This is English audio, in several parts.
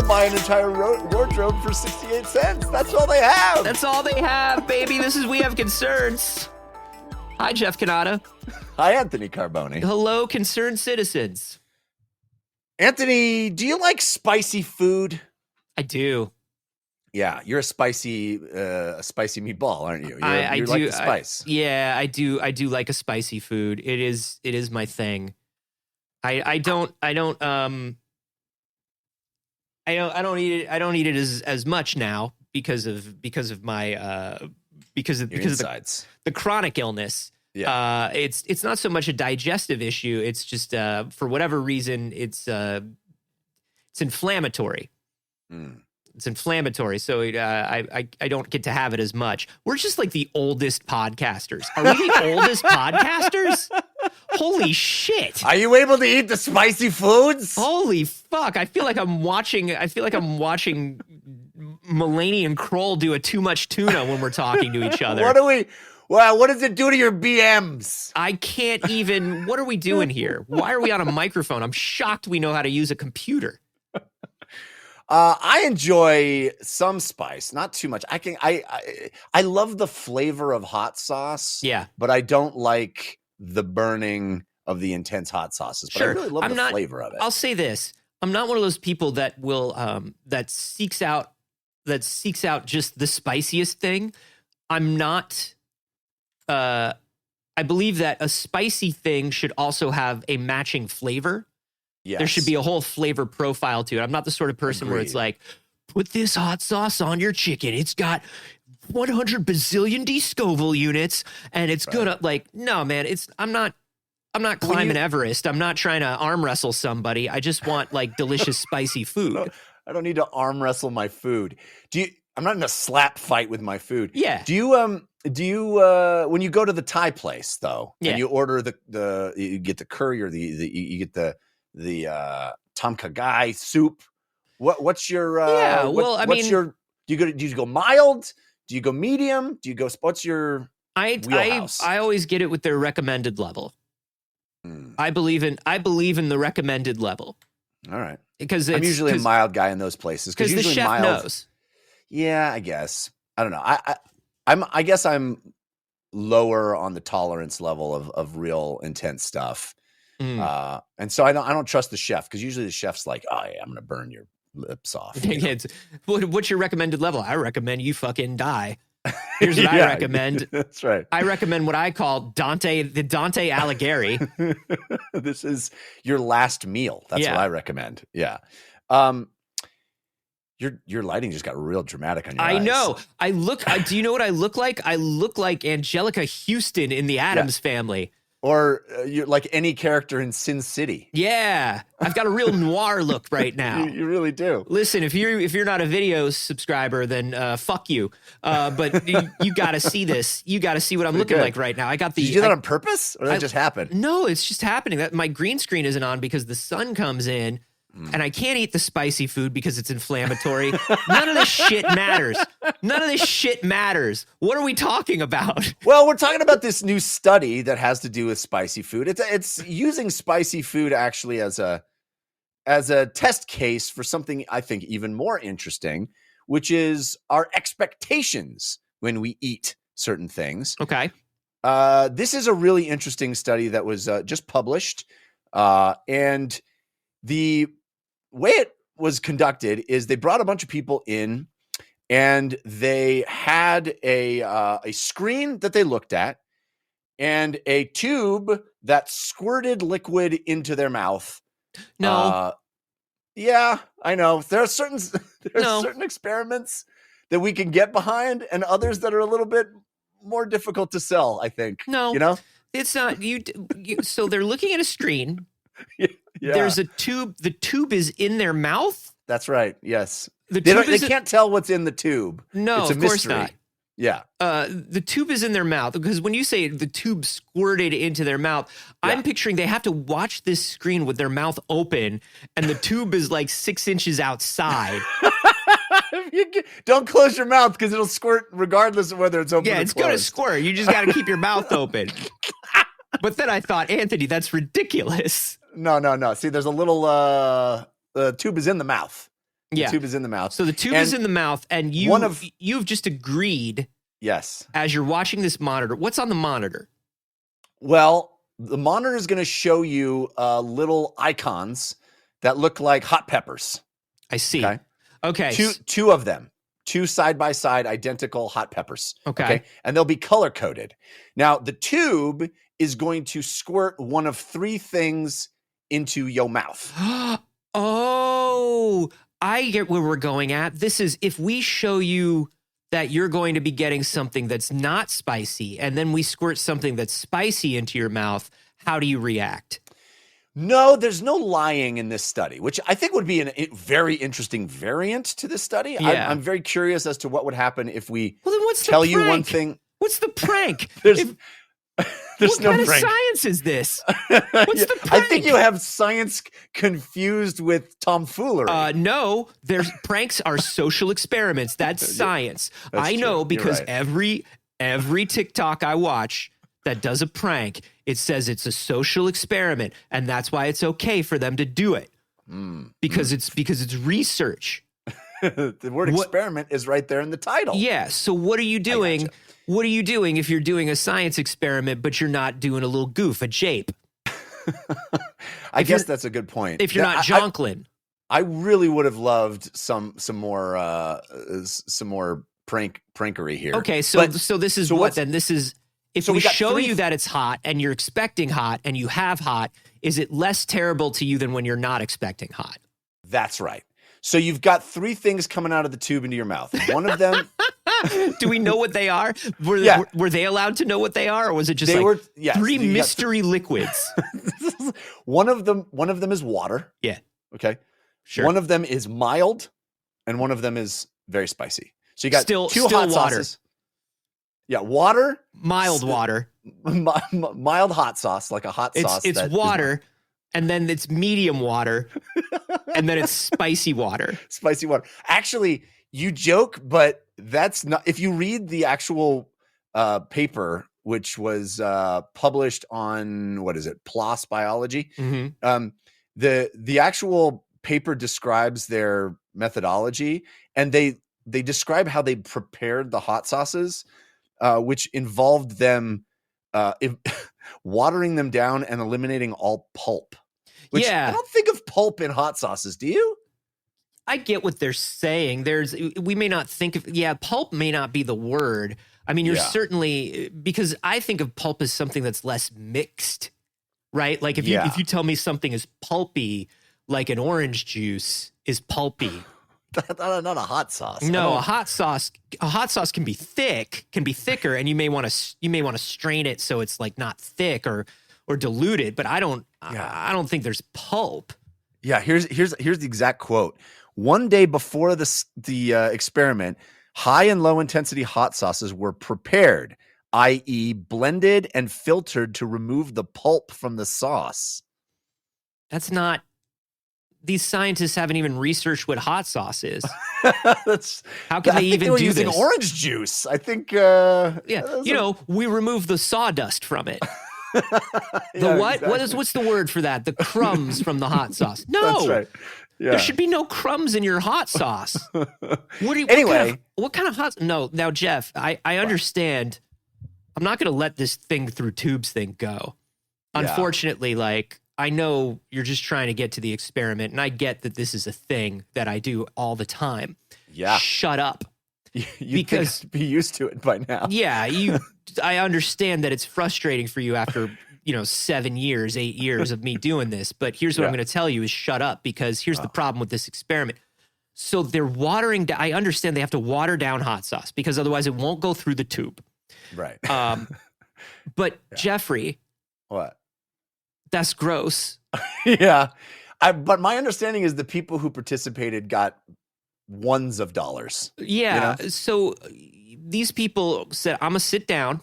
buy an entire wardrobe for 68 cents. That's all they have. That's all they have, baby. This is We Have Concerns. Hi, Jeff Canada. Hi, Anthony Carboni. Hello, concerned citizens. Anthony, do you like spicy food? I do. Yeah, you're a spicy meatball, aren't you? I you do. like the spice. I do. I do like a spicy food. It is my thing. I don't eat it. I don't eat it as much now because of my because of the chronic illness. Yeah. It's not so much a digestive issue. It's just for whatever reason it's inflammatory. It's inflammatory, so I don't get to have it as much. We're just like the oldest podcasters. Are we the oldest podcasters? Holy shit! Are you able to eat the spicy foods? Holy fuck! I feel like I'm watching Mulaney and Kroll do a Too Much Tuna when we're talking to each other. What does it do to your BMs? I can't even. What are we doing here? Why are we on a microphone? I'm shocked we know how to use a computer. I enjoy some spice, not too much. I love the flavor of hot sauce. Yeah, but I don't like the burning of the intense hot sauces. But sure. I really love the flavor of it. I'll say this: I'm not one of those people that will that seeks out just the spiciest thing. I'm not. I believe that a spicy thing should also have a matching flavor. Yes. There should be a whole flavor profile to it. I'm not the sort of person where it's like, put this hot sauce on your chicken. It's got 100 bazillion D Scoville units, and it's gonna no, man. I'm not climbing Everest. I'm not trying to arm wrestle somebody. I just want delicious spicy food. I don't need to arm wrestle my food. I'm not in a slap fight with my food. Yeah. Do you when you go to the Thai place though, and you order you get the curry or you get the tom kha gai soup? What's your do you go mild? Do you go medium? Do you go what's your wheelhouse? I always get it with their recommended level. I believe in the recommended level. All right. Because I'm usually a mild guy in those places because the chef knows. Yeah, I guess. I don't know. I guess I'm lower on the tolerance level of real intense stuff. And so I don't trust the chef because usually the chef's like, oh yeah, I'm gonna burn your lips off. What's your recommended level? I recommend you fucking die. Here's what I recommend. That's right. I recommend what I call Dante Alighieri. This is your last meal. That's what I recommend. Yeah. Your lighting just got real dramatic on your eyes. I know. Do you know what I look like? I look like Angelica Houston in the Addams Family. Or you're like any character in Sin City. Yeah, I've got a real noir look right now. You really do. Listen, if you're not a video subscriber, then fuck you. But you got to see this. You got to see what I'm looking like right now. I got the. Did you do that on purpose, or that just happened? No, it's just happening. That my green screen isn't on because the sun comes in. And I can't eat the spicy food because it's inflammatory. None of this shit matters. None of this shit matters. What are we talking about? Well, we're talking about this new study that has to do with spicy food. It's using spicy food actually as a test case for something I think even more interesting, which is our expectations when we eat certain things. Okay. This is a really interesting study that was just published, and the way it was conducted is they brought a bunch of people in and they had a screen that they looked at and a tube that squirted liquid into their mouth. No. Yeah, I know. There are certain experiments that we can get behind and others that are a little bit more difficult to sell, I think. No. You know? It's not so they're looking at a screen. Yeah. There's a tube. The tube is in their mouth. That's right. Yes. They can't tell what's in the tube. No, it's a of course mystery. not. Yeah. The tube is in their mouth because when you say the tube squirted into their mouth, I'm picturing they have to watch this screen with their mouth open and the tube is like 6 inches outside. Don't close your mouth because it'll squirt regardless of whether it's open or closed. Yeah, it's going to squirt. You just got to keep your mouth open. But then I thought, Anthony, that's ridiculous. No. See, there's a little the tube is in the mouth. The tube is in the mouth. So the tube is in the mouth, and you've just agreed. Yes. As you're watching this monitor, what's on the monitor? Well, the monitor is going to show you little icons that look like hot peppers. I see. Okay. Two of them. Two side-by-side identical hot peppers. Okay. And they'll be color-coded. Now, the tube is going to squirt one of three things into your mouth. Oh, I get where we're going at. This is if we show you that you're going to be getting something that's not spicy, and then we squirt something that's spicy into your mouth, how do you react? No, there's no lying in this study, which I think would be a very interesting variant to this study. Yeah. I'm very curious as to what would happen if we then what's tell the you prank? one thing. What's the prank? There's what no kind of prank. science is this? What's the prank? I think you have science confused with tomfoolery. No, pranks are social experiments. That's science. That's I know true. because You're right. every TikTok I watch that does a prank, it says it's a social experiment, and that's why it's okay for them to do it. Because it's research. The word experiment is right there in the title. Yeah. So what are you doing? Gotcha. What are you doing if you're doing a science experiment, but you're not doing a little goof, a jape? I guess that's a good point. If you're not jonklin'. I really would have loved some more prankery here. Okay, so this is what then? This is if we show you that it's hot and you're expecting hot and you have hot, is it less terrible to you than when you're not expecting hot? That's right. So you've got three things coming out of the tube into your mouth. One of them. Do we know what they are? Were they allowed to know what they are, or was it just three mystery liquids? One of them is water. Yeah. Okay. Sure. One of them is mild, and one of them is very spicy. So you got two hot water. sauces. Yeah, water. Mild water. Mild hot sauce, like a hot sauce. It's water, and then it's medium water, and then it's spicy water. Spicy water. Actually, you joke, but that's not. If you read the actual paper, which was published on PLOS Biology, the actual paper describes their methodology, and they describe how they prepared the hot sauces, which involved them watering them down and eliminating all pulp. Which I don't think of pulp in hot sauces. Do you? I get what they're saying. We may not think of, pulp may not be the word. I mean, you're certainly, because I think of pulp as something that's less mixed, right? Like if you tell me something is pulpy, like an orange juice is pulpy. Not a hot sauce. No, a hot sauce can be thicker, and you may want to strain it so it's like not thick or diluted. But I don't think there's pulp. Yeah, here's the exact quote. One day before the experiment, high and low intensity hot sauces were prepared, i.e., blended and filtered to remove the pulp from the sauce. That's not. These scientists haven't even researched what hot sauce is. How can they even do using this? Orange juice. I think. We remove the sawdust from it. What? Exactly. What's the word for that? The crumbs from the hot sauce. No, that's right. Yeah. There should be no crumbs in your hot sauce. What kind of hot? No, now Jeff, I understand. I'm not going to let this thing through tubes thing go. Unfortunately, I know you're just trying to get to the experiment, and I get that this is a thing that I do all the time. Yeah. Shut up. Because be used to it by now. Yeah, I understand that it's frustrating for you after 7 years, 8 years of me doing this. But here's what I'm going to tell you is shut up, because here's the problem with this experiment. So they're watering down. I understand they have to water down hot sauce because otherwise it won't go through the tube. Right. But Jeffrey. What? That's gross. Yeah. But my understanding is the people who participated got ones of dollars. Yeah. So these people said, I'm going to sit down.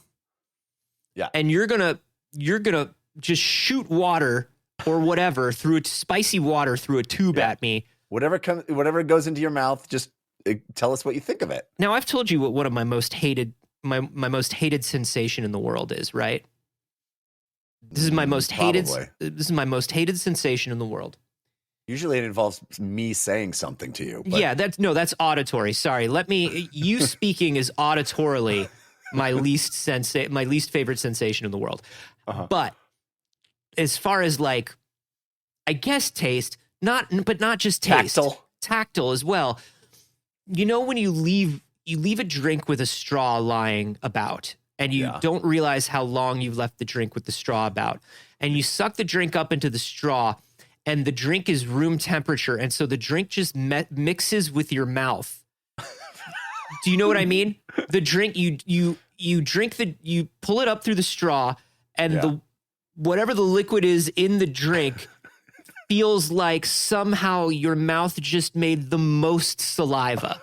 Yeah. And you're going to just shoot water or whatever spicy water through a tube at me. Whatever goes into your mouth, just tell us what you think of it. Now, I've told you what one of my most hated sensation in the world is, right? This is my most hated sensation in the world. Usually it involves me saying something to you. But Yeah, that's auditory. Sorry. You speaking is auditorily my least favorite sensation in the world. But as far as like, I guess taste, not just taste. Tactile as well. You know, when you leave a drink with a straw lying about, and you don't realize how long you've left the drink with the straw about, and you suck the drink up into the straw, and the drink is room temperature, and so the drink just mixes with your mouth. Do you know what I mean? The drink, you pull it up through the straw, and whatever the liquid is in the drink feels like somehow your mouth just made the most saliva.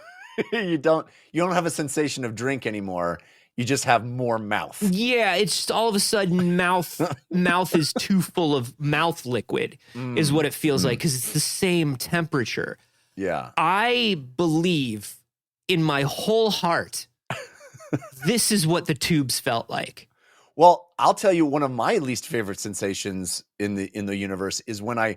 You don't have a sensation of drink anymore. You just have more mouth. Yeah, it's just all of a sudden mouth is too full of mouth liquid is what it feels like, because it's the same temperature. Yeah. I believe in my whole heart this is what the tubes felt like. Well, I'll tell you, one of my least favorite sensations in the universe is when I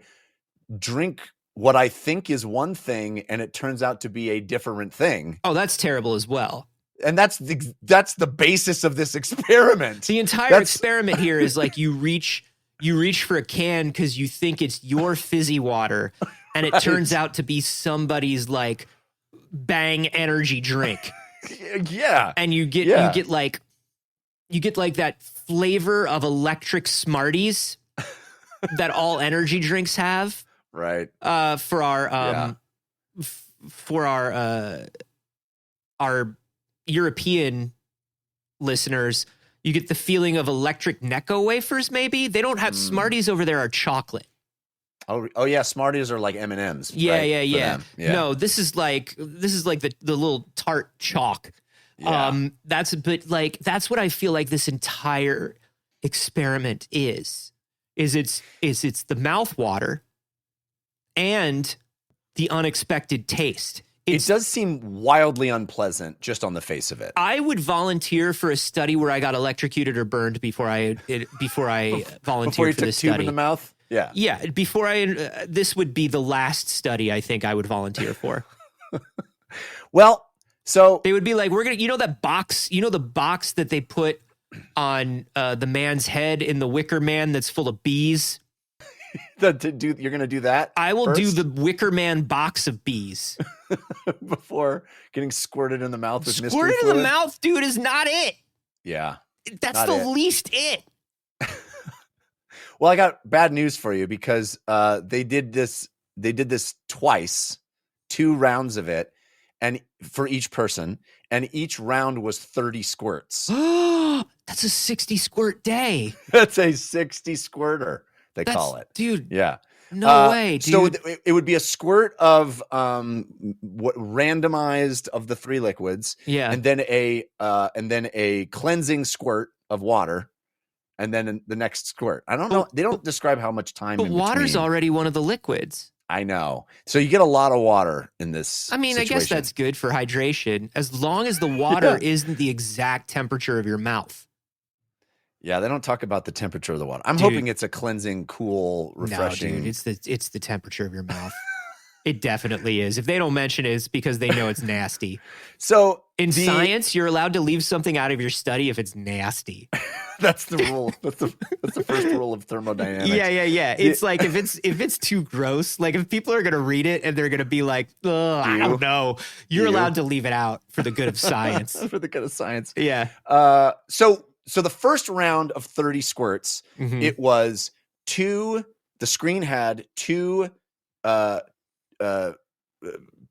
drink what I think is one thing and it turns out to be a different thing. Oh, that's terrible as well. And that's the basis of this experiment. The entire experiment here is like you reach for a can because you think it's your fizzy water, and it turns out to be somebody's like Bang energy drink. Yeah. And you get like that flavor of electric Smarties that all energy drinks have. Right. For our European listeners, you get the feeling of electric Necco wafers. Maybe they don't have Smarties over there. Are chocolate. Oh yeah, Smarties are like M&Ms. Yeah, right? yeah. No, this is like the little tart chalk. Yeah. That's what I feel like this entire experiment is it's the mouth water and the unexpected taste. It does seem wildly unpleasant just on the face of it. I would volunteer for a study where I got electrocuted or burned before I volunteered for this study. Tube in the mouth? Yeah. Yeah, this would be the last study I think I would volunteer for. Well, so they would be like, we're going to, the box that they put on the man's head in the Wicker Man that's full of bees? You're going to do that? I will do the Wicker Man box of bees. Before getting squirted in the mouth with mystery fluid? Squirted in the mouth, dude, is not it. Yeah. That's the least it. Well, I got bad news for you because they did this twice, 2 rounds of it, and for each person, and each round was 30 squirts. That's a 60 squirt day. That's a 60 squirter, they call it. Dude. Yeah. No way, dude. So it would be a squirt of what randomized of the 3 liquids, and then a cleansing squirt of water, and then the next squirt. I don't know. They don't describe how much time. But water's already one of the liquids. I know. So you get a lot of water in this. I mean, situation. I guess that's good for hydration, as long as the water isn't the exact temperature of your mouth. Yeah, they don't talk about the temperature of the water. I'm hoping it's a cleansing, cool, refreshing. No, dude, it's the temperature of your mouth. It definitely is. If they don't mention it, it's because they know it's nasty. So in science, you're allowed to leave something out of your study if it's nasty. That's the rule. That's the first rule of thermodynamics. Yeah. It's like if it's too gross, like if people are gonna read it and they're gonna be like, I don't know, you're allowed to leave it out for the good of science. For the good of science. Yeah. So the first round of 30 squirts, it was 2. The screen had 2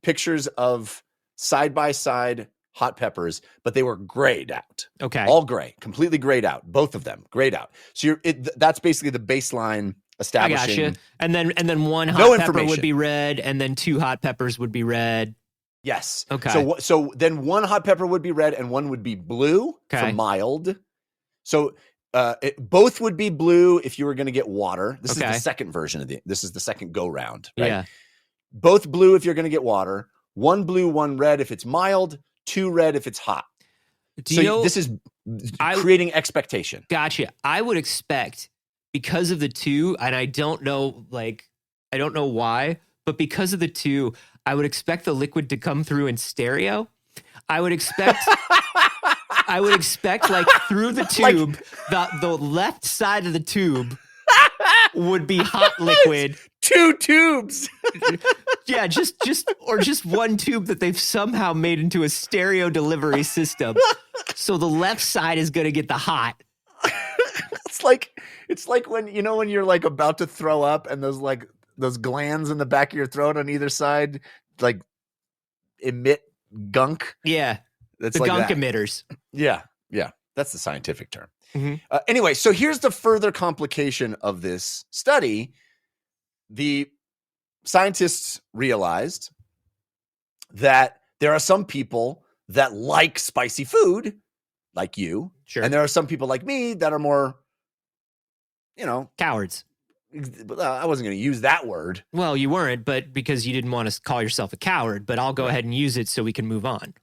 pictures of side by side hot peppers, but they were grayed out. Okay, all gray, completely grayed out. Both of them grayed out. So that's basically the baseline establishing. I gotcha. And then one hot pepper would be red, and then 2 hot peppers would be red. Yes. Okay. So then one hot pepper would be red, and one would be blue for mild. So both would be blue if you were going to get water. This is the second version of this is the second go round. Right? Yeah. Both blue if you're going to get water. 1 blue, 1 red if it's mild. 2 red if it's hot. This is creating expectation. Gotcha. I would expect, because of the 2, and I don't know, like, I don't know why, but because of the two, I would expect the liquid to come through in stereo. I would expect like through the tube, the left side of the tube would be hot liquid. Two tubes. Yeah, just one tube that they've somehow made into a stereo delivery system. So the left side is going to get the hot. It's like when you're like about to throw up and those glands in the back of your throat on either side like emit gunk. Yeah. That's the like gunk that. emitters. Yeah. That's the scientific term. Mm-hmm. Anyway, so here's the further complication of this study. The scientists realized that there are some people that like spicy food, like you, sure, and there are some people like me that are more, cowards. I wasn't going to use that word. Well, you weren't, but because you didn't want to call yourself a coward, but I'll go ahead and use it so we can move on.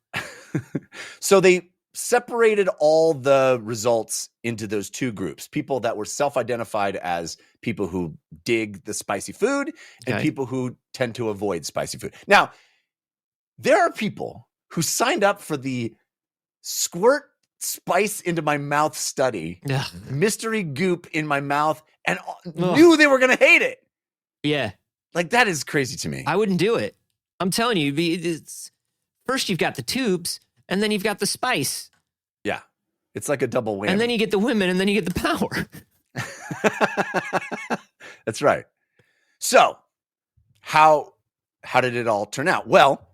So they separated all the results into those two groups, people that were self-identified as people who dig the spicy food and people who tend to avoid spicy food. Now, there are people who signed up for the squirt spice into my mouth study, mystery goop in my mouth, and knew they were going to hate it. Yeah. Like, that is crazy to me. I wouldn't do it. I'm telling you, first you've got the tubes, and then you've got the spice. Yeah. It's like a double whammy. And then you get the women, and then you get the power. That's right. So, how did it all turn out? Well,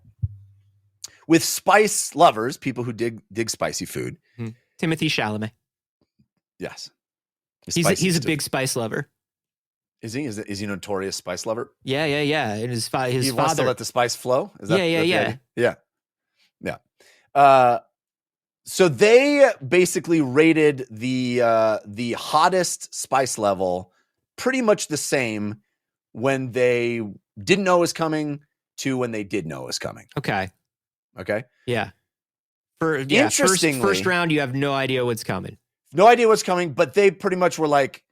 with spice lovers, people who dig spicy food. Timothy Chalamet. Yes. He's a big spice lover. Is he? Is he a notorious spice lover? Yeah. And his father. He wants to let the spice flow? Is that, Yeah. So they basically rated the hottest spice level pretty much the same when they didn't know it was coming to when they did know it was coming. Okay. Yeah. Interestingly, first round, you have no idea what's coming. No idea what's coming, but they pretty much were like,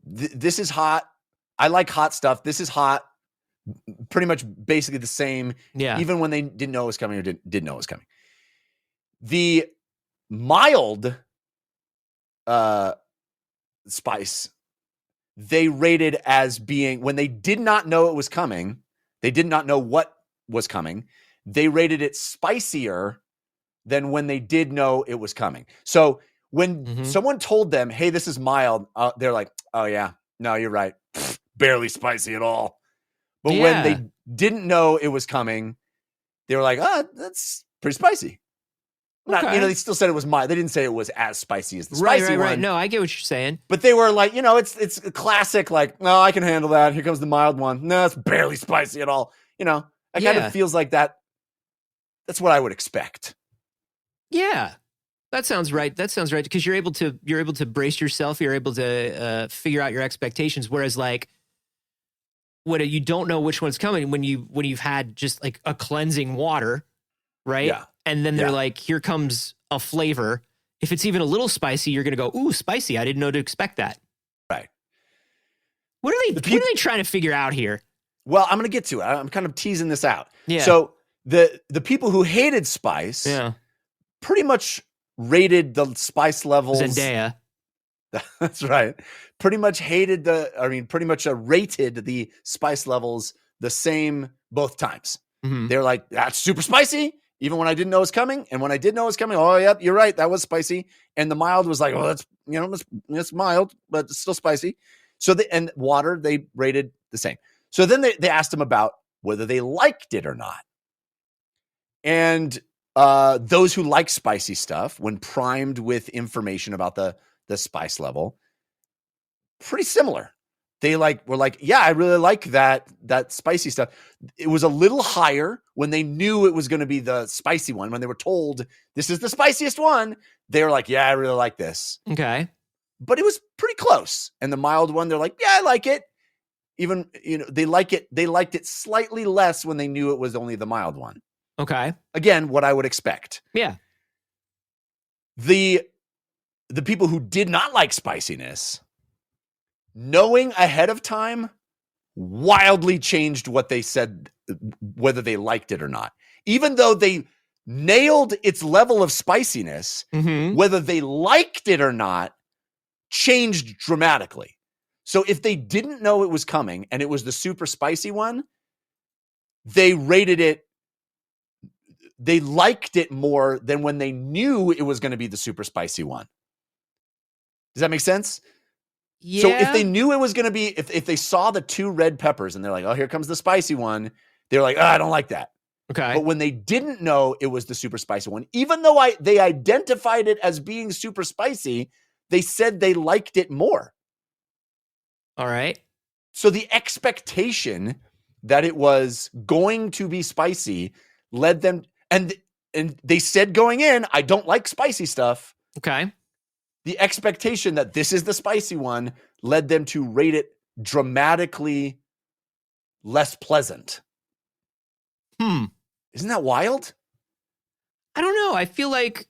this is hot. I like hot stuff. This is hot. Pretty much basically the same. Yeah. Even when they didn't know it was coming or didn't know it was coming. The mild spice, they rated as being, when they did not know it was coming, they did not know what was coming, they rated it spicier than when they did know it was coming. So when someone told them, hey, this is mild, they're like, oh yeah, no, you're right. Barely spicy at all. But when they didn't know it was coming, they were like, oh, that's pretty spicy. Okay. They still said it was mild. They didn't say it was as spicy as the spicy one. Right. No, I get what you're saying. But they were like, it's a classic, like, no, I can handle that. Here comes the mild one. No, it's barely spicy at all. It kind of feels like that. That's what I would expect. Yeah. That sounds right. Because you're able to brace yourself. You're able to figure out your expectations. Whereas like, what you don't know which one's coming when you've had just like a cleansing water, right? Yeah. And then they're like, here comes a flavor. If it's even a little spicy, you're going to go, ooh, spicy. I didn't know to expect that. Right. What are they trying to figure out here? Well, I'm going to get to it. I'm kind of teasing this out. Yeah. So the people who hated spice pretty much rated the spice levels. Zendaya. That's right. Pretty much rated the spice levels the same both times. Mm-hmm. They're like, that's super spicy, even when I didn't know it was coming. And when I did know it was coming, oh, yep, you're right, that was spicy. And the mild was like, oh, that's mild, but it's still spicy. So and water, they rated the same. So then they asked them about whether they liked it or not. And those who like spicy stuff, when primed with information about the spice level, pretty similar. They were like, yeah, I really like that spicy stuff. It was a little higher when they knew it was going to be the spicy one. When they were told this is the spiciest one, they were like, yeah, I really like this. Okay. But it was pretty close. And the mild one, they're like, yeah, I like it. Even, they liked it slightly less when they knew it was only the mild one. Okay. Again, what I would expect. Yeah. The people who did not like spiciness, knowing ahead of time wildly changed what they said, whether they liked it or not. Even though they nailed its level of spiciness, whether they liked it or not changed dramatically. So if they didn't know it was coming and it was the super spicy one, they rated it, they liked it more than when they knew it was going to be the super spicy one. Does that make sense? Yeah. So if they knew it was going to be, if they saw the 2 red peppers and they're like, oh, here comes the spicy one, they're like, oh, I don't like that. Okay. But when they didn't know it was the super spicy one, even though they identified it as being super spicy, they said they liked it more. All right. So the expectation that it was going to be spicy led them, and they said going in, I don't like spicy stuff. Okay. The expectation that this is the spicy one led them to rate it dramatically less pleasant. Isn't that wild? I don't know. I feel like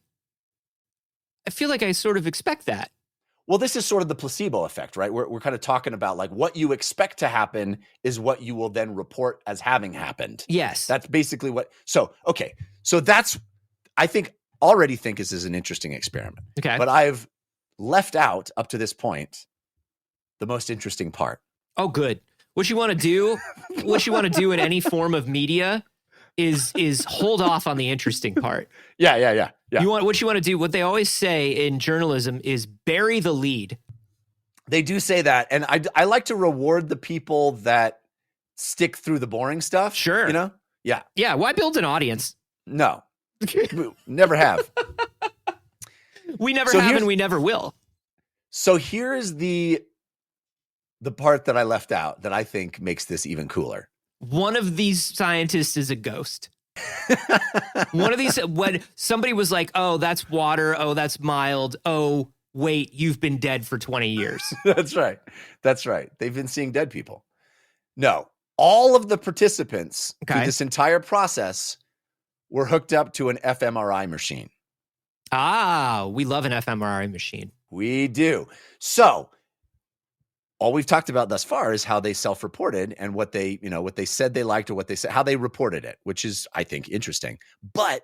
I sort of expect that. Well, this is sort of the placebo effect, right? We're kind of talking about like what you expect to happen is what you will then report as having happened. Yes. That's basically what. So, okay. So I already think this is an interesting experiment. Okay. But I've left out up to this point the most interesting part. Oh, good. What you want to do in any form of media is hold off on the interesting part. Yeah. What you want to do, what they always say in journalism is bury the lead. They do say that. And I like to reward the people that stick through the boring stuff. Sure. You know? Yeah. Yeah. Why build an audience? No. Never have. We never have and we never will. So here's the part that I left out that I think makes this even cooler. One of these scientists is a ghost. One of these, when somebody was like, oh, that's water. Oh, that's mild. Oh, wait, you've been dead for 20 years. That's right. They've been seeing dead people. No, all of the participants through this entire process were hooked up to an fMRI machine. Ah, we love an fMRI machine. We do. So all we've talked about thus far is how they self-reported and what they said they liked or how they reported it, which is, I think, interesting. But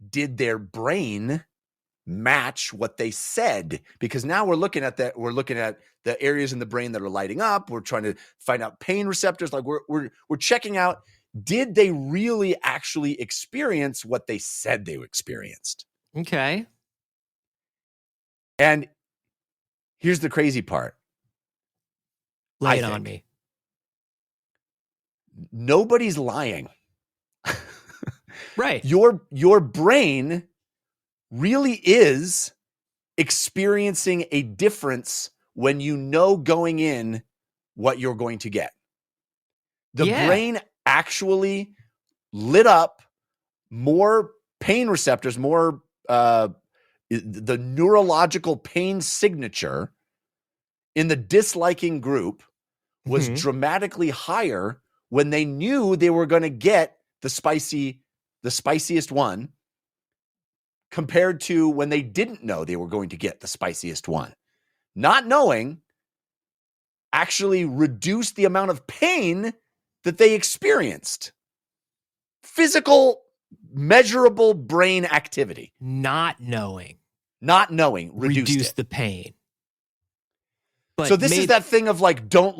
did their brain match what they said? Because now we're looking at the areas in the brain that are lighting up. We're trying to find out pain receptors. Like we're checking out, did they really actually experience what they said they experienced? Okay. And here's the crazy part. Lay it on me. Nobody's lying. Right. Your brain really is experiencing a difference when you know going in what you're going to get. The brain actually lit up more pain receptors, more the neurological pain signature in the disliking group was dramatically higher when they knew they were going to get the spiciest one compared to when they didn't know they were going to get the spiciest one. Not knowing actually reduced the amount of pain that they experienced. Physical, measurable brain activity. Not knowing reduced the pain. But so this is that thing of like, don't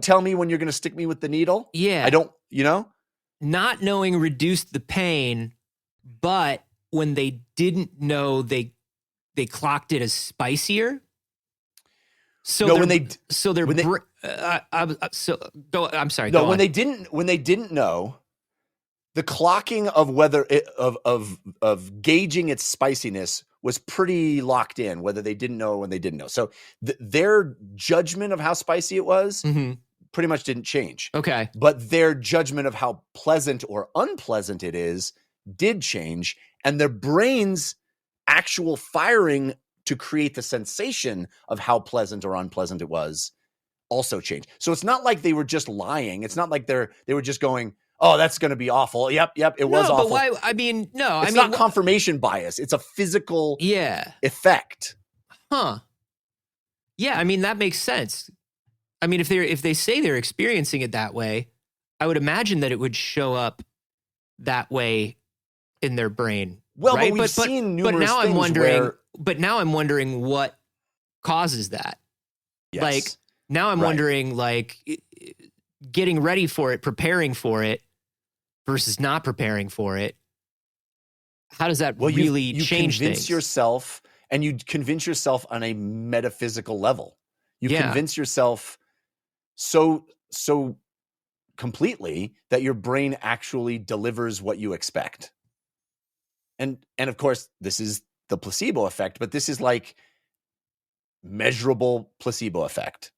tell me when you're going to stick me with the needle. Yeah. I don't, Not knowing reduced the pain, but when they didn't know, they clocked it as spicier. So no, I'm sorry. No, when they didn't know, the clocking of whether of gauging its spiciness was pretty locked in, whether they didn't know or when they didn't know. So their judgment of how spicy it was pretty much didn't change. Okay. But their judgment of how pleasant or unpleasant it is did change. And their brain's actual firing to create the sensation of how pleasant or unpleasant it was also changed. So it's not like they were just lying. It's not like they were just going, oh, that's going to be awful. Yep, it was awful. But why? I mean, no. It's not confirmation bias. It's a physical effect. Huh. Yeah, I mean, that makes sense. I mean, if they say they're experiencing it that way, I would imagine that it would show up that way in their brain. Well, right? but we've seen numerous but now things I'm wondering. where, But now I'm wondering what causes that. yes, Like now I'm right. wondering, like getting ready for it, preparing for it, versus not preparing for it. How does that really you change convince things? yourself, and you convince yourself on a metaphysical level. You convince yourself so completely that your brain actually delivers what you expect. And of course, this is the placebo effect, but this is like measurable placebo effect.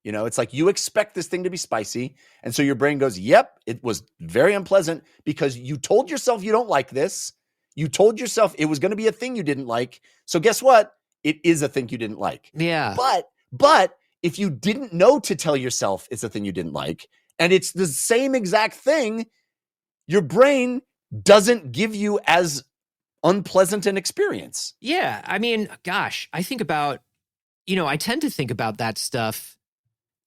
You know, it's like you expect this thing to be spicy, and so your brain goes, "Yep, it was very unpleasant because you told yourself you don't like this. You told yourself it was going to be a thing you didn't like. So guess what? It is a thing you didn't like." Yeah. But if you didn't know to tell yourself it's a thing you didn't like, and it's the same exact thing, your brain doesn't give you as unpleasant an experience. Yeah. I mean, gosh, I think about, I tend to think about that stuff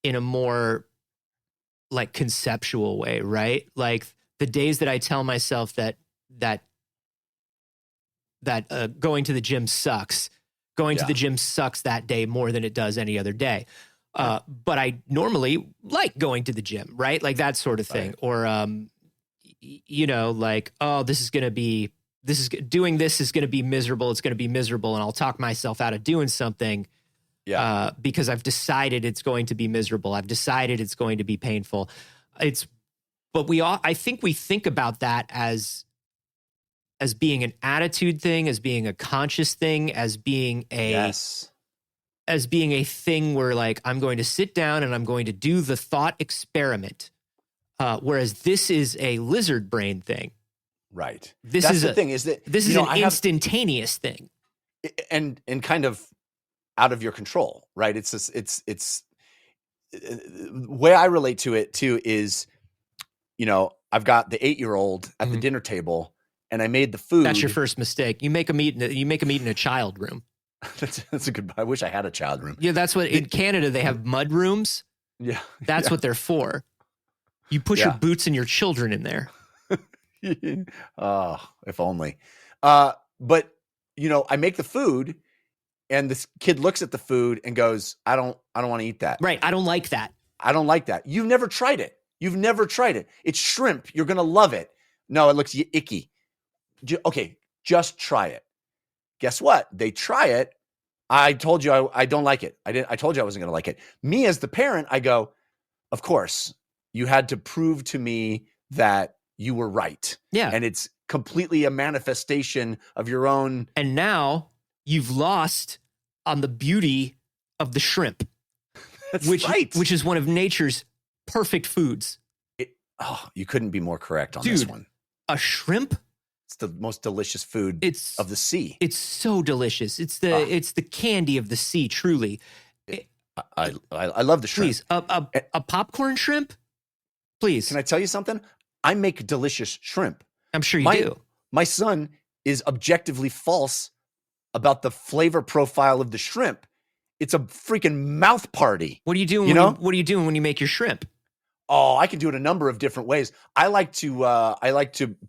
in a more like conceptual way, right? Like the days that I tell myself that going to the gym sucks. Going to the gym sucks that day more than it does any other day. But I normally like going to the gym, right? Like that sort of thing. Right. Or, like, oh, doing this is going to be miserable. It's going to be miserable. And I'll talk myself out of doing something. Yeah. Because I've decided it's going to be miserable. I've decided it's going to be painful. I think we think about that as being an attitude thing, as being a conscious thing, as being a thing where like, I'm going to sit down and I'm going to do the thought experiment. Whereas this is a lizard brain thing. Right. This is an instantaneous thing. And kind of out of your control, right? It's the way I relate to it too is, I've got the 8-year-old at the dinner table and I made the food. That's your first mistake. You make them eat in a child room. That's a good, I wish I had a child room. Yeah. That's what in Canada, they have mud rooms. Yeah. That's what they're for. You put your boots and your children in there. Oh, if only. But I make the food and this kid looks at the food and goes, I don't want to eat that. Right. I don't like that. I don't like that. You've never tried it. It's shrimp. You're going to love it. No, it looks icky. Okay. Just try it. Guess what? They try it. I told you I don't like it. I told you I wasn't going to like it. Me as the parent, I go, of course, you had to prove to me that you were right. Yeah. And it's completely a manifestation of your own. And now you've lost on the beauty of the shrimp. That's which right. is one of nature's perfect foods. You couldn't be more correct on this one. A shrimp? It's the most delicious food of the sea. It's so delicious. It's the candy of the sea, truly. I love the shrimp. Please, a popcorn shrimp? Please. Can I tell you something? I make delicious shrimp. I'm sure you do. My son is objectively false about the flavor profile of the shrimp. It's a freaking mouth party. What are you doing? What are you doing when you make your shrimp? Oh, I can do it a number of different ways. I like to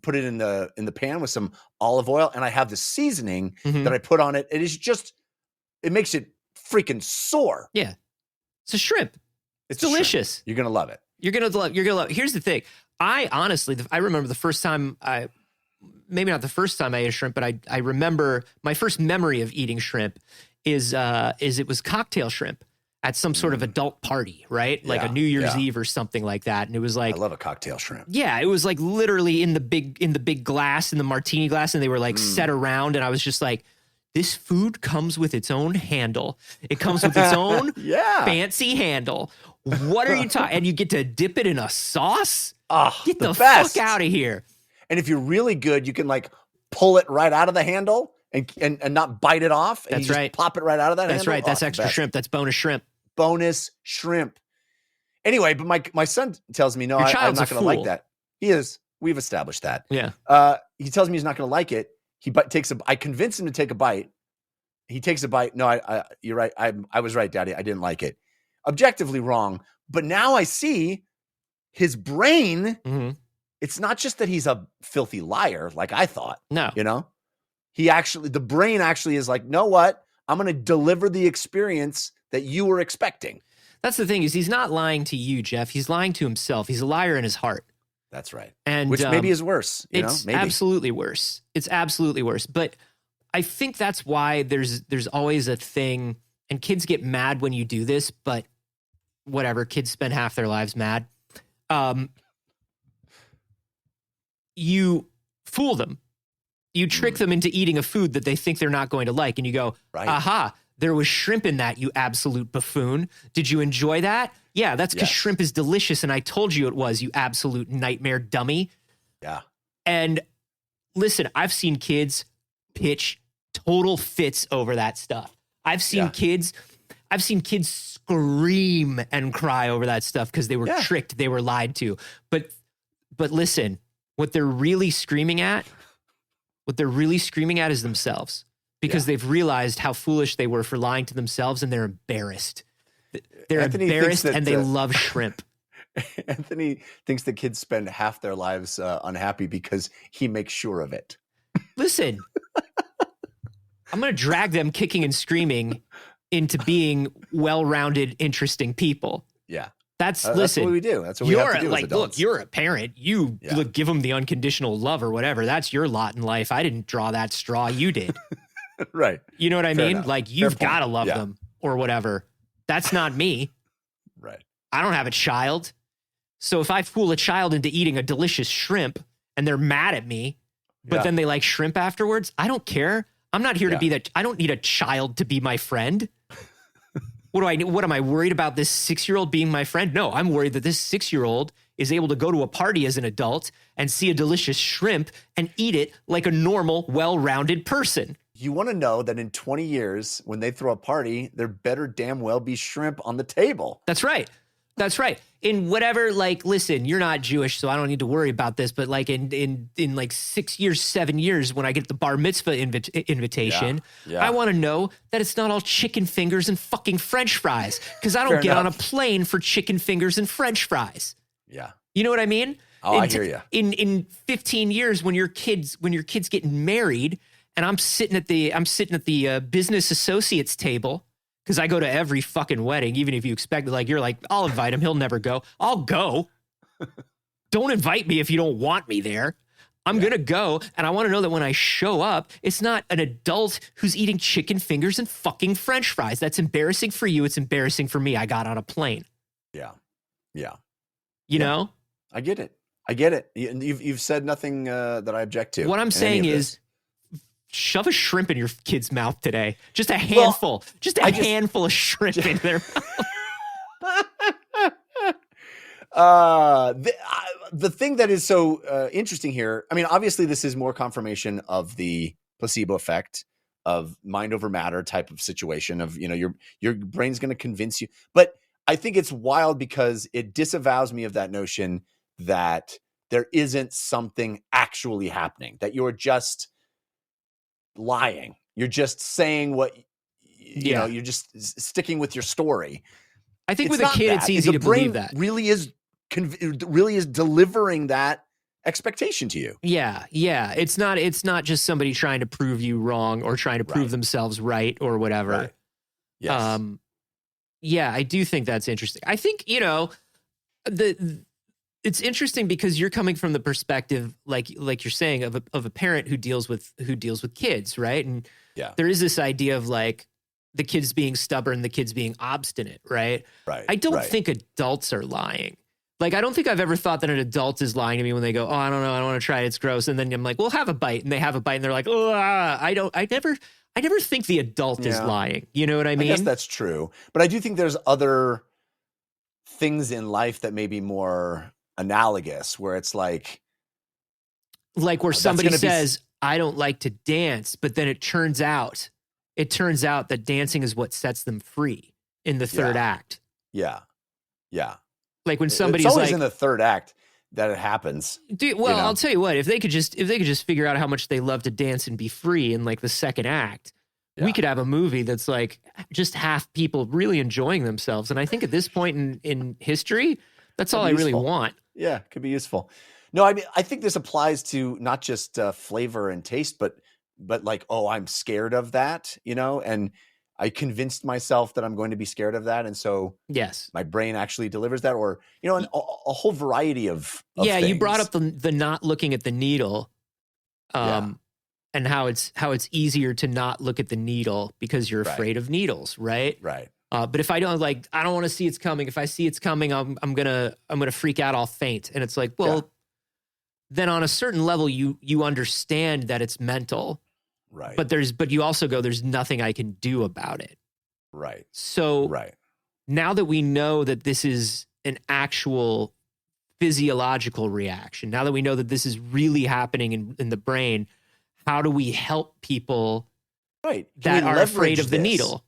put it in the pan with some olive oil, and I have the seasoning that I put on it. It makes it freaking soar. Yeah, it's a shrimp. It's delicious. You're gonna love it. You're gonna love it. Here's the thing. I honestly, I remember the first time maybe not the first time I ate a shrimp, but I remember my first memory of eating shrimp is it was cocktail shrimp at some sort of adult party, right? Like a New Year's Eve or something like that. And it was like, I love a cocktail shrimp. Yeah. It was like literally in the big glass, in the martini glass. And they were like set around. And I was just like, this food comes with its own handle. It comes with its own fancy handle. What are you talking? And you get to dip it in a sauce? Oh, get the fuck out of here. And if you're really good, you can like pull it right out of the handle and not bite it off. And That's right. Pop it right out of that handle. That's right. That's extra shrimp. That's bonus shrimp. Bonus shrimp. Anyway, but my son tells me, no, I'm not going to like that. He is. We've established that. Yeah. He tells me he's not going to like it. I convince him to take a bite. He takes a bite. No, you're right. I was right, Daddy. I didn't like it. Objectively wrong, But now I see his brain. Mm-hmm. It's not just that he's a filthy liar, like I thought. No. The brain actually is like, know what? I'm going to deliver the experience that you were expecting. That's the thing, is he's not lying to you, Jeff. He's lying to himself. He's a liar in his heart. That's right. And which maybe is worse. Maybe. Absolutely worse. It's absolutely worse. But I think that's why there's always a thing, and kids get mad when you do this, but whatever. Kids spend half their lives mad. You fool them. You trick them into eating a food that they think they're not going to like, and you go, aha, there was shrimp in that, you absolute buffoon. Did you enjoy that? Yeah, that's because shrimp is delicious, and I told you it was, you absolute nightmare dummy. Yeah. And listen, I've seen kids pitch total fits over that stuff. I've seen kids scream and cry over that stuff because they were tricked, they were lied to. But listen, what they're really screaming at is themselves, because they've realized how foolish they were for lying to themselves, and they're embarrassed. They're embarrassed, and they love shrimp. Anthony thinks the kids spend half their lives unhappy because he makes sure of it. Listen, I'm going to drag them kicking and screaming into being well-rounded, interesting people. Yeah. That's what we do. That's what we have to do as adults. Look, you're a parent. You give them the unconditional love or whatever. That's your lot in life. I didn't draw that straw. You did. Right. You know what I Fair mean? enough. Like, you've got to love them or whatever. That's not me. Right. I don't have a child. So if I fool a child into eating a delicious shrimp and they're mad at me, but then they like shrimp afterwards, I don't care. I'm not here to be that. I don't need a child to be my friend. What am I worried about this 6-year-old being my friend? No, I'm worried that this 6-year-old is able to go to a party as an adult and see a delicious shrimp and eat it like a normal, well-rounded person. You want to know that in 20 years, when they throw a party, there better damn well be shrimp on the table. That's right. That's right. In whatever, like, listen, you're not Jewish, so I don't need to worry about this. But like in like 6 years, 7 years, when I get the bar mitzvah invitation, I want to know that it's not all chicken fingers and fucking French fries, because I don't get on a plane for chicken fingers and French fries. Yeah. You know what I mean? Oh, I hear you. In 15 years, when your kid's getting married, and I'm sitting at the business associates table, because I go to every fucking wedding, even if you expect it. Like, you're like, I'll invite him. He'll never go. I'll go. Don't invite me if you don't want me there. I'm going to go. And I want to know that when I show up, it's not an adult who's eating chicken fingers and fucking French fries. That's embarrassing for you. It's embarrassing for me. I got on a plane. Yeah. Yeah. You know? I get it. You've said nothing that I object to. What I'm saying is, shove a shrimp in your kid's mouth today. Just a handful. Handful of shrimp in their mouth. The thing that is so interesting here, I mean, obviously this is more confirmation of the placebo effect of mind over matter type of situation of, your brain's going to convince you. But I think it's wild because it disavows me of that notion that there isn't something actually happening, that you're just lying. You're just saying what, you're just sticking with your story. I think with a kid, it's easy to believe that. Really is delivering that expectation to you. Yeah. It's not just somebody trying to prove you wrong or trying to prove themselves right or whatever. Right. Yes. Yeah, I do think that's interesting. I think, it's interesting because you're coming from the perspective, like you're saying, of a parent who deals with kids, right? And there is this idea of like the kids being stubborn, the kids being obstinate, right? Right. I don't think adults are lying. Like, I don't think I've ever thought that an adult is lying to me when they go, oh, I don't know, I don't want to try it, it's gross. And then I'm like, well, have a bite. And they have a bite and they're like, oh, I never think the adult is lying. You know what I mean? I guess that's true. But I do think there's other things in life that may be more analogous, where it's like where somebody says, I don't like to dance, but then it turns out that dancing is what sets them free in the third act. Yeah. Like when somebody's it's always like in the third act that it happens. Dude, well, I'll tell you what, if they could just figure out how much they love to dance and be free in like the second act, we could have a movie that's like just half people really enjoying themselves. And I think at this point in history, that's all I really want. Yeah, could be useful. No, I mean, I think this applies to not just flavor and taste, but like, oh, I'm scared of that, and I convinced myself that I'm going to be scared of that. And so yes, my brain actually delivers that, or, a whole variety of yeah, things. You brought up the not looking at the needle. And how it's easier to not look at the needle because you're afraid of needles, right? Right. But if I don't want to see it's coming. If I see it's coming, I'm gonna freak out. I'll faint. And it's like, well, then on a certain level, you understand that it's mental, right? But you also go, there's nothing I can do about it, right? So now that we know that this is an actual physiological reaction, now that we know that this is really happening in the brain, how do we help people that are afraid of the needle?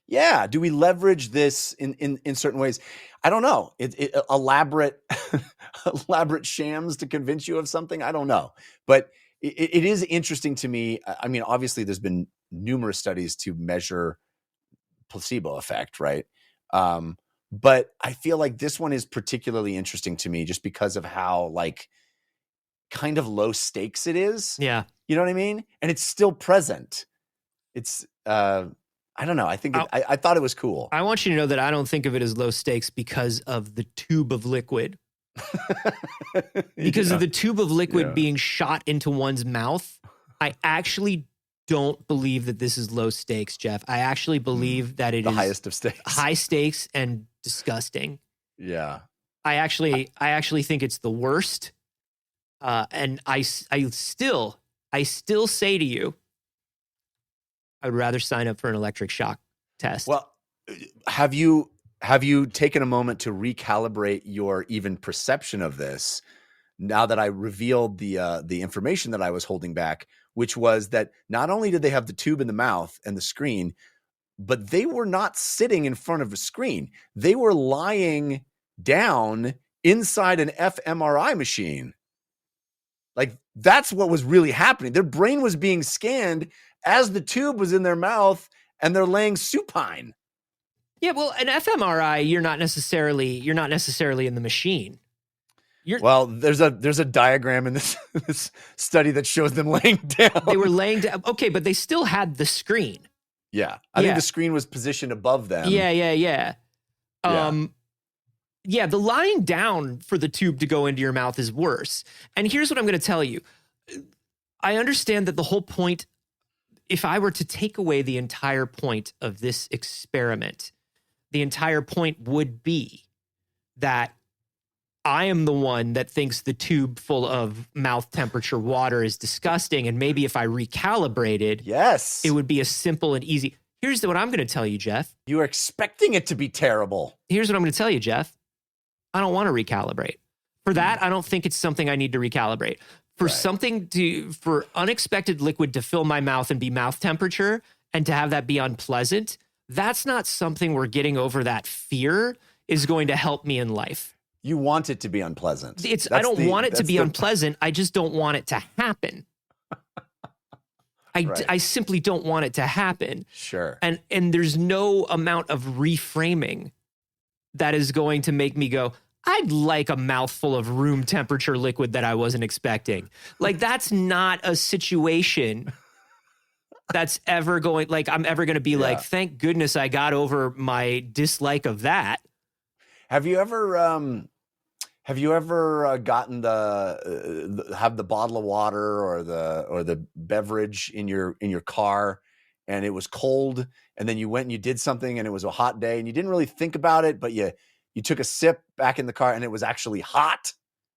Yeah. Do we leverage this in certain ways? I don't know. Elaborate shams to convince you of something. I don't know. But it is interesting to me. I mean, obviously there's been numerous studies to measure placebo effect, right? But I feel like this one is particularly interesting to me just because of how kind of low stakes it is. Yeah. You know what I mean? And it's still present. It's, I don't know. I think I thought it was cool. I want you to know that I don't think of it as low stakes because of the tube of liquid. Because of the tube of liquid being shot into one's mouth, I actually don't believe that this is low stakes, Jeff. I actually believe that it is the highest of stakes. High stakes and disgusting. Yeah. I actually think it's the worst. And I still say to you, I would rather sign up for an electric shock test. Well, have you taken a moment to recalibrate your even perception of this now that I revealed the information that I was holding back, which was that not only did they have the tube in the mouth and the screen, but they were not sitting in front of a screen. They were lying down inside an fMRI machine. Like, that's what was really happening. Their brain was being scanned as the tube was in their mouth, and they're laying supine. Yeah, well, an fMRI, you're not necessarily in the machine. Well, there's a diagram in this study that shows them laying down. They were laying down. Okay, but they still had the screen. Yeah, I think the screen was positioned above them. Yeah. Yeah, the lying down for the tube to go into your mouth is worse. And here's what I'm going to tell you. I understand that the whole point, if I were to take away the entire point of this experiment, the entire point would be that I am the one that thinks the tube full of mouth temperature water is disgusting. And maybe if I recalibrated, it would be a simple and easy. Here's what I'm going to tell you, Jeff. You are expecting it to be terrible. Here's what I'm going to tell you, Jeff. I don't want to recalibrate. For that, I don't think it's something I need to recalibrate. For unexpected liquid to fill my mouth and be mouth temperature and to have that be unpleasant, that's not something where getting over that fear is going to help me in life. You want it to be unpleasant. I don't want it to be unpleasant. I just don't want it to happen. I simply don't want it to happen. Sure. And there's no amount of reframing that is going to make me go, I'd like a mouthful of room temperature liquid that I wasn't expecting. Like, that's not a situation that's ever going, like, I'm ever going to be like, thank goodness I got over my dislike of that. Have you ever gotten have the bottle of water or the beverage in your car, and it was cold, and then you went and you did something and it was a hot day and you didn't really think about it, but you took a sip back in the car and it was actually hot?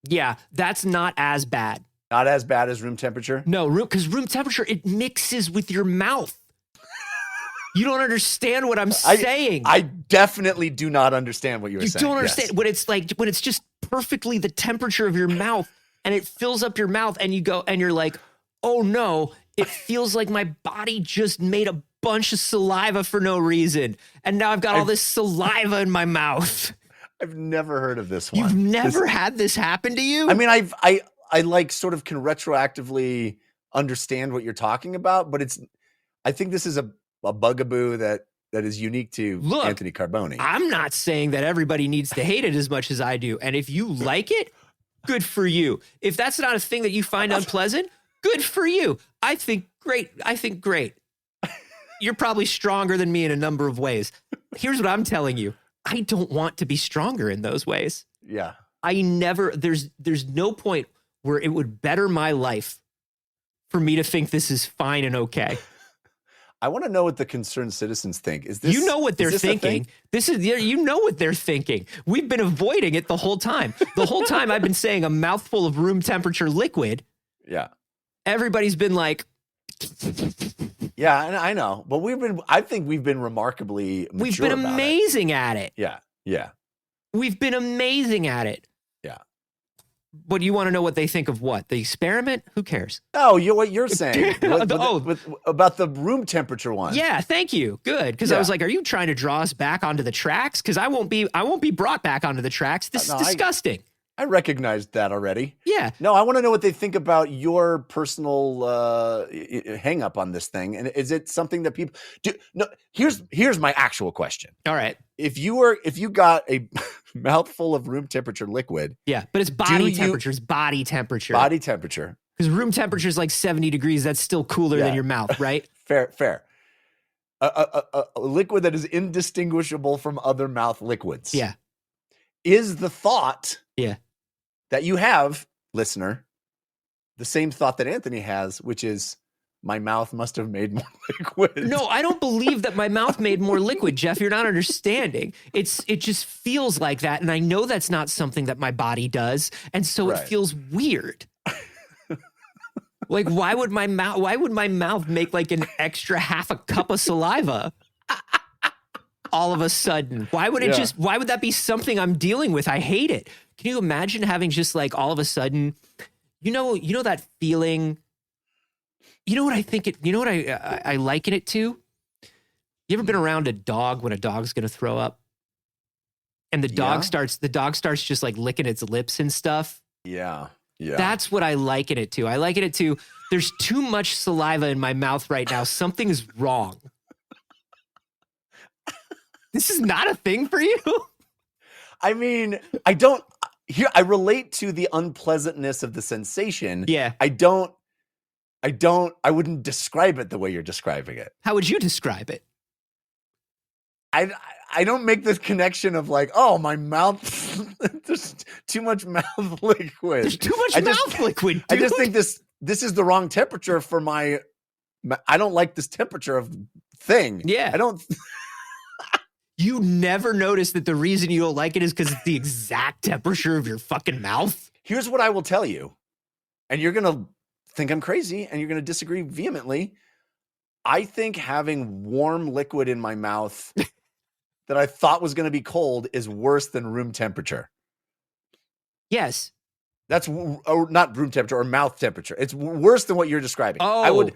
Yeah, that's not as bad. Not as bad as room temperature? No, because room temperature, it mixes with your mouth. You don't understand what I'm saying. I definitely do not understand what you're saying. You don't understand when it's just perfectly the temperature of your mouth and it fills up your mouth and you go and you're like, oh no, it feels like my body just made a bunch of saliva for no reason. And now I've got all this saliva in my mouth. I've never heard of this one. You've never had this happen to you? I mean, I like sort of can retroactively understand what you're talking about, but I think this is bugaboo that is unique to Anthony Carboni. I'm not saying that everybody needs to hate it as much as I do. And if you like it, good for you. If that's not a thing that you find unpleasant, good for you. I think great. You're probably stronger than me in a number of ways. Here's what I'm telling you. I don't want to be stronger in those ways. Yeah. There's no point where it would better my life for me to think this is fine and okay. I want to know what the concerned citizens think. Is this? You know what they're thinking. You know what they're thinking. We've been avoiding it the whole time. The whole time I've been saying a mouthful of room temperature liquid. Yeah. Everybody's been like, yeah, and I know, but I think we've been remarkably mature. We've been amazing at it. Yeah. Yeah. We've been amazing at it. Yeah. But you want to know what they think of what? The experiment? Who cares? Oh, what you're saying about the room temperature one. Yeah, thank you. Good, because I was like, are you trying to draw us back onto the tracks? Because I won't be brought back onto the tracks. This is disgusting. I recognized that already. Yeah. No, I want to know what they think about your personal hang up on this thing. And is it something that people do? No, here's my actual question. All right. If you got a mouthful of room temperature liquid. Yeah, but it's body temperature. It's body temperature. Body temperature. Because room temperature is like 70 degrees. That's still cooler than your mouth, right? Fair. A liquid that is indistinguishable from other mouth liquids. Yeah. Is the thought that you have, listener, the same thought that Anthony has, which is my mouth must have made more liquid. No, I don't believe that my mouth made more liquid, Jeff. You're not understanding. It just feels like that. And I know that's not something that my body does. And so it feels weird. Like, why would my mouth make like an extra half a cup of saliva all of a sudden? Why would that be something I'm dealing with? I hate it. Can you imagine having just like all of a sudden, you know that feeling? You know what I think you know what I liken it to? You ever been around a dog when a dog's going to throw up? And the dog starts just like licking its lips and stuff. Yeah. Yeah. That's what I liken it to. I liken it to, there's too much saliva in my mouth right now. Something is wrong. This is not a thing for you? I mean, I relate to the unpleasantness of the sensation. Yeah. I wouldn't describe it the way you're describing it. How would you describe it? I don't make this connection of like, oh, my mouth, there's too much mouth liquid. There's too much mouth liquid, dude. I just think this is the wrong temperature for I don't like this temperature of thing. Yeah. I don't. You never notice that the reason you don't like it is because it's the exact temperature of your fucking mouth? Here's what I will tell you. And you're going to think I'm crazy and you're going to disagree vehemently. I think having warm liquid in my mouth that I thought was going to be cold is worse than room temperature. Yes. That's not room temperature or mouth temperature. It's worse than what you're describing. Oh. I would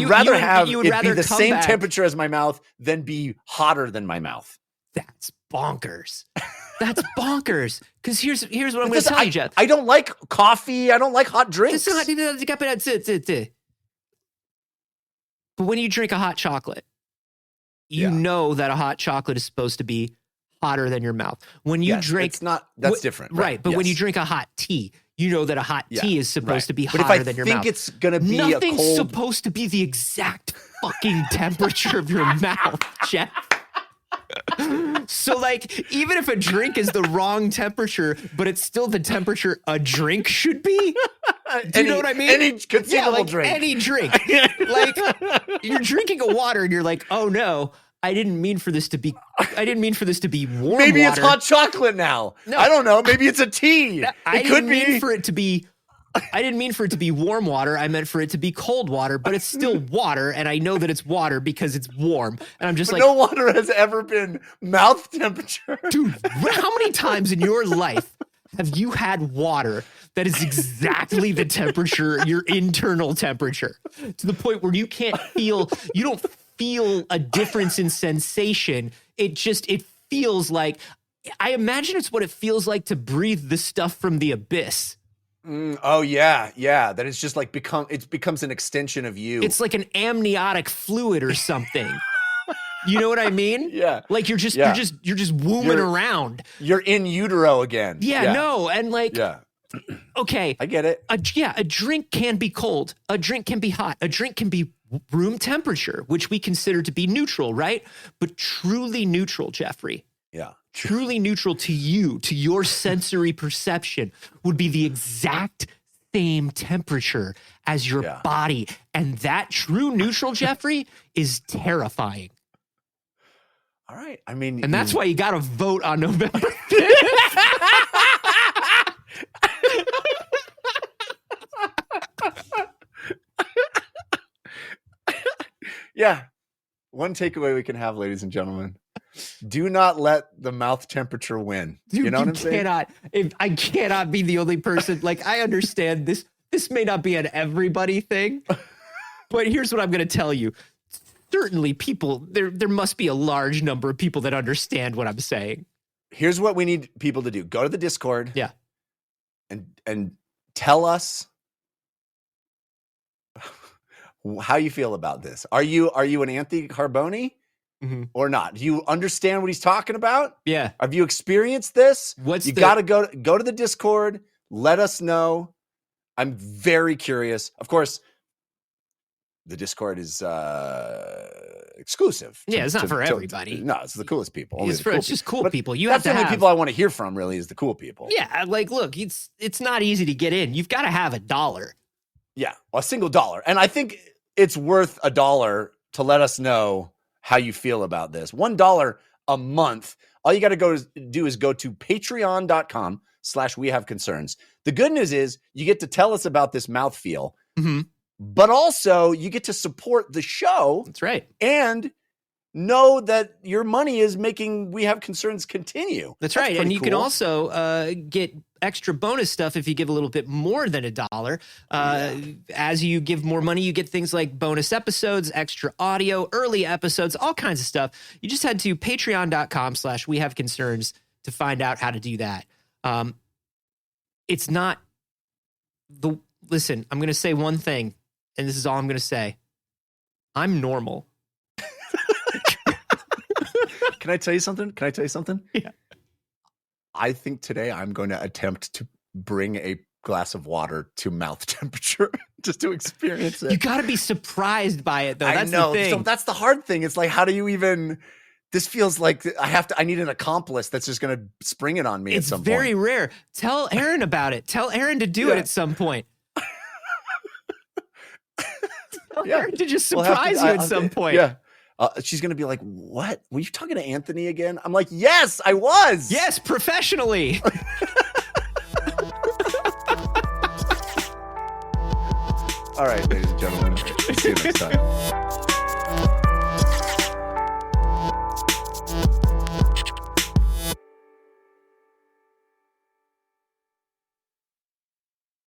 rather have it be the same temperature as my mouth than be hotter than my mouth. That's bonkers. That's bonkers. Because here's what I'm going to tell you, Jeff. I don't like coffee. I don't like hot drinks. But when you drink a hot chocolate, you know that a hot chocolate is supposed to be hotter than your mouth. When you drink, that's different. Right. But when you drink a hot tea, you know that a hot tea is supposed to be hotter than your mouth. But if I think it's going to be nothing's supposed to be the exact fucking temperature of your mouth, Jeff. So like, even if a drink is the wrong temperature, but it's still the temperature a drink should be. Do you know what I mean? Any conceivable drink. Any drink. Like, you're drinking a water and you're like, oh no, I didn't mean for this to be warm Maybe water. It's hot chocolate now. No. I don't know. Maybe it's a tea. I didn't mean for it to be warm water. I meant for it to be cold water, but it's still water. And I know that it's water because it's warm. And I'm just no water has ever been mouth temperature. Dude, how many times in your life have you had water that is exactly the temperature, your internal temperature, to the point where you don't feel a difference in sensation? It feels like, I imagine it's what it feels like to breathe the stuff from the abyss. Oh yeah, yeah. That it's just like it becomes an extension of you. It's like an amniotic fluid or something. You know what I mean? Yeah. Like you're just wooming You're- around. You're in utero again. Yeah, no, and like, Yeah. okay, I get it. a drink can be cold, a drink can be hot, a drink can be room temperature, which we consider to be neutral, right? But truly neutral, Jeffrey. Yeah. Truly neutral to you, to your sensory perception, would be the exact same temperature as your body. And that true neutral, Jeffrey, is terrifying. All right. I mean, and that's why you got to vote on November 5th. Yeah. One takeaway we can have, ladies and gentlemen. Do not let the mouth temperature win. Dude, you know what I'm saying? I cannot be the only person. Like, I understand this. This may not be an everybody thing, but here's what I'm going to tell you. Certainly people, there must be a large number of people that understand what I'm saying. Here's what we need people to do. Go to the Discord. Yeah. And tell us how you feel about this. Are you an Anthony Carboni or not? Do you understand what he's talking about? Yeah. Have you experienced this? You got to go to the Discord. Let us know. I'm very curious. Of course, the Discord is exclusive. Yeah, it's not for everybody. No, it's the coolest people. It's just cool people. That's the only people I want to hear from, really, is the cool people. Yeah, like, look, it's not easy to get in. You've got to have $1. Yeah, a single dollar. And I think it's worth $1 to let us know how you feel about this. $1 a month. All you got to do is go to patreon.com/wehaveconcerns. The good news is you get to tell us about this mouthfeel, but also you get to support the show. That's right. And know that your money is making We Have Concerns continue. That's right. And you can also get extra bonus stuff if you give a little bit more than $1. As you give more money, you get things like bonus episodes, extra audio, early episodes, all kinds of stuff. You just head to patreon.com/wehaveconcerns to find out how to do that. It's not listen, I'm going to say one thing, and this is all I'm going to say. I'm normal. Can I tell you something? Yeah. I think today I'm going to attempt to bring a glass of water to mouth temperature just to experience it. You got to be surprised by it, though. That's I know. the thing. So that's the hard thing. It's like, how do you even... This feels like I need an accomplice that's just going to spring it on me at some point. It's very rare. Tell Aaron about it. Tell Aaron to do it at some point. Tell Aaron to just surprise you at some point. Yeah. She's going to be like, what? Were you talking to Anthony again? I'm like, yes, I was. Yes, professionally. All right, ladies and gentlemen. See you next time.